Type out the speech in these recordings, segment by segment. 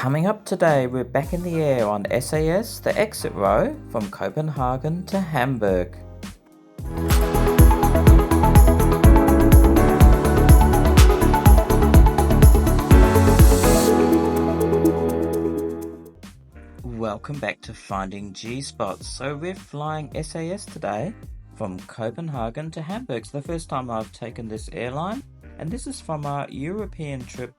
Coming up today, we're back in the air on SAS, the exit row from Copenhagen to Hamburg. Welcome back to Finding G-Spots. So we're flying SAS today from Copenhagen to Hamburg. It's the first time I've taken this airline, and this is from our European trip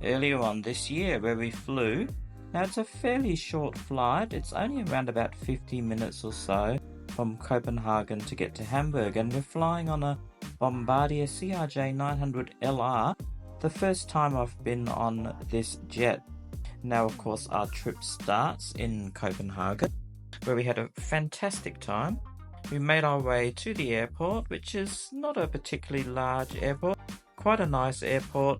earlier on this year where we flew. Now it's a fairly short flight. It's only around about 50 minutes or so from Copenhagen to get to Hamburg, and we're flying on a Bombardier CRJ 900LR, the first time I've been on this jet. Now of course our trip starts in Copenhagen, where we had a fantastic time. We made our way to the airport, which is not a particularly large airport, quite a nice airport.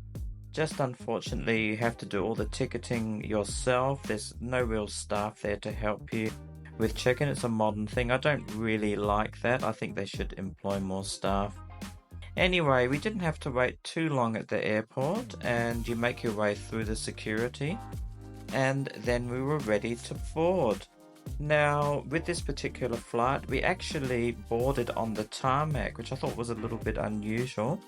Just unfortunately you have to do all the ticketing yourself. There's no real staff there to help you with check-in. It's a modern thing. I don't really like that. I think they should employ more staff. Anyway, we didn't have to wait too long at the airport, and you make your way through the security, and then we were ready to board. Now with this particular flight we actually boarded on the tarmac, which I thought was a little bit unusual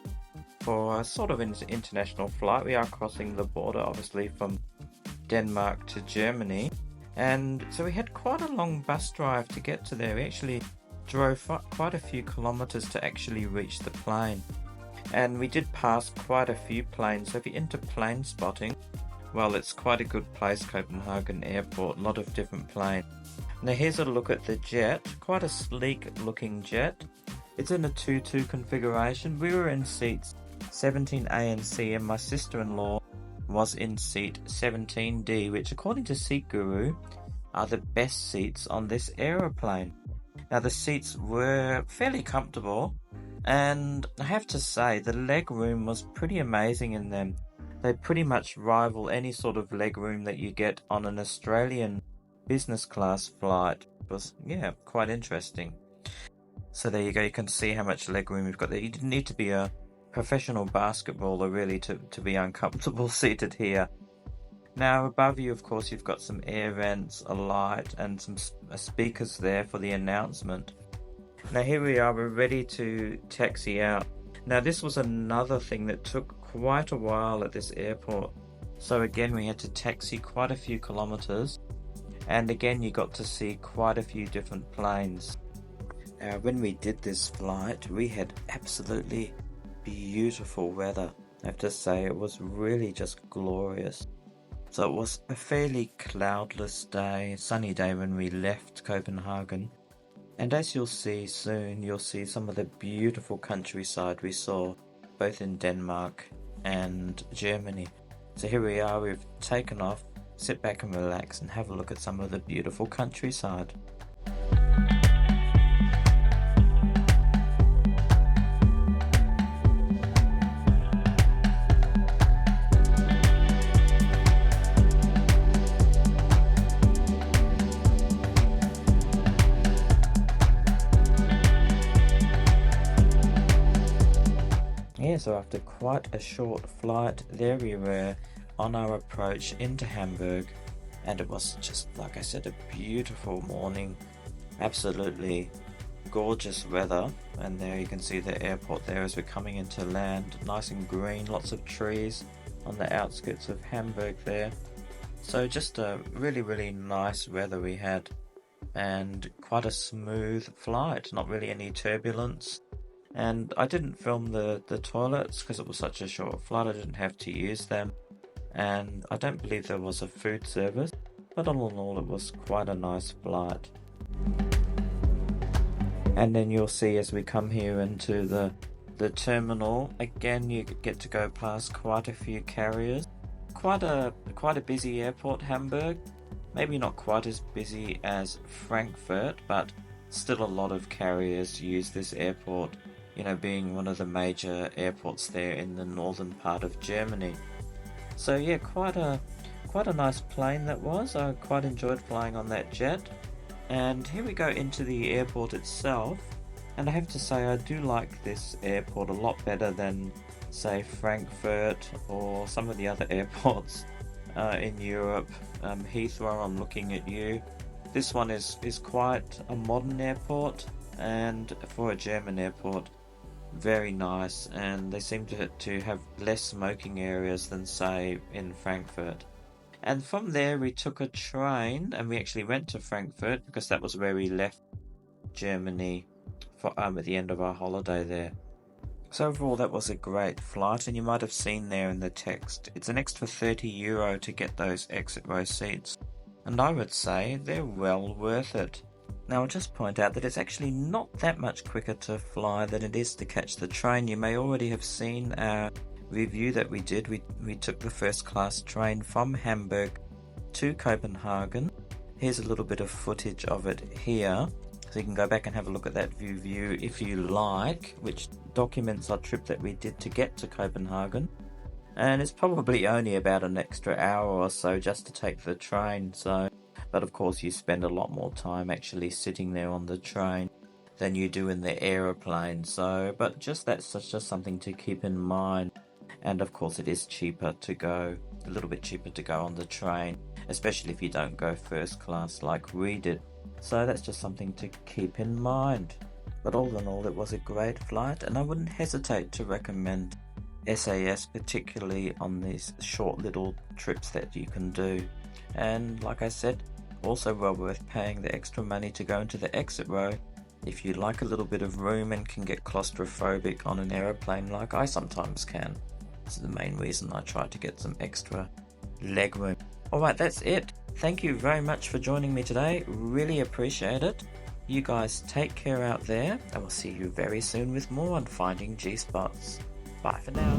for a sort of an international flight. We are crossing the border obviously from Denmark to Germany, and so we had quite a long bus drive to get to there. We actually drove quite a few kilometers to actually reach the plane, and we did pass quite a few planes. So if you're into plane spotting, well, it's quite a good place, Copenhagen Airport, a lot of different planes. Now here's a look at the jet, quite a sleek looking jet. It's in a 2-2 configuration. We were in seats 17A and C, and my sister-in-law was in seat 17D, which according to Seat Guru are the best seats on this aeroplane. Now the seats were fairly comfortable, and I have to say the leg room was pretty amazing in them. They pretty much rival any sort of leg room that you get on an Australian business class flight. It was, yeah, quite interesting. So there you go, you can see how much leg room we've got there. You didn't need to be a professional basketballer really to be uncomfortable seated here. Now above you, of course, you've got some air vents, a light, and some speakers there for the announcement. Now here we are, we're ready to taxi out. Now this was another thing that took quite a while at this airport. So again, we had to taxi quite a few kilometers, and again you got to see quite a few different planes. Now when we did this flight, we had absolutely beautiful weather. I have to say, it was really just glorious. So it was a fairly cloudless day, sunny day when we left Copenhagen. And as you'll see soon, you'll see some of the beautiful countryside we saw both in Denmark and Germany. So here we are, we've taken off. Sit back and relax and have a look at some of the beautiful countryside. Yeah, so after quite a short flight, there we were on our approach into Hamburg, and it was just, like I said, a beautiful morning, absolutely gorgeous weather. And there you can see the airport there as we're coming into land, nice and green, lots of trees on the outskirts of Hamburg there. So just a really nice weather we had, and quite a smooth flight, not really any turbulence. And I didn't film the toilets because it was such a short flight. I didn't have to use them, and I don't believe there was a food service, but all in all it was quite a nice flight. And then you'll see as we come here into the terminal, again you get to go past quite a few carriers. Quite a busy airport, Hamburg. Maybe not quite as busy as Frankfurt, but still a lot of carriers use this airport, you know, being one of the major airports there in the northern part of Germany. So yeah, quite a nice plane that was. I quite enjoyed flying on that jet. And here we go into the airport itself, and I have to say I do like this airport a lot better than say Frankfurt or some of the other airports in Europe. Heathrow, I'm looking at you. This one is quite a modern airport, and for a German airport, very nice, and they seem to have less smoking areas than, say, in Frankfurt. And from there we took a train and we actually went to Frankfurt because that was where we left Germany for at the end of our holiday there. So overall that was a great flight, and you might have seen there in the text, it's an extra €30 to get those exit row seats, and I would say they're well worth it. Now I'll just point out that it's actually not that much quicker to fly than it is to catch the train. You may already have seen our review that we did. We took the first class train from Hamburg to Copenhagen. Here's a little bit of footage of it here, so you can go back and have a look at that review if you like, which documents our trip that we did to get to Copenhagen. And it's probably only about an extra hour or so just to take the train, but of course you spend a lot more time actually sitting there on the train than you do in the aeroplane, but that's just something to keep in mind. And of course it is cheaper to go, a little bit cheaper to go on the train, especially if you don't go first class like we did. So that's just something to keep in mind. But all in all, it was a great flight, and I wouldn't hesitate to recommend SAS, particularly on these short little trips that you can do. And like I said, also well worth paying the extra money to go into the exit row if you like a little bit of room and can get claustrophobic on an aeroplane like I sometimes can. This is the main reason I try to get some extra leg room. Alright, that's it. Thank you very much for joining me today. Really appreciate it. You guys take care out there, and we'll see you very soon with more on Finding G-Spots. Bye for now.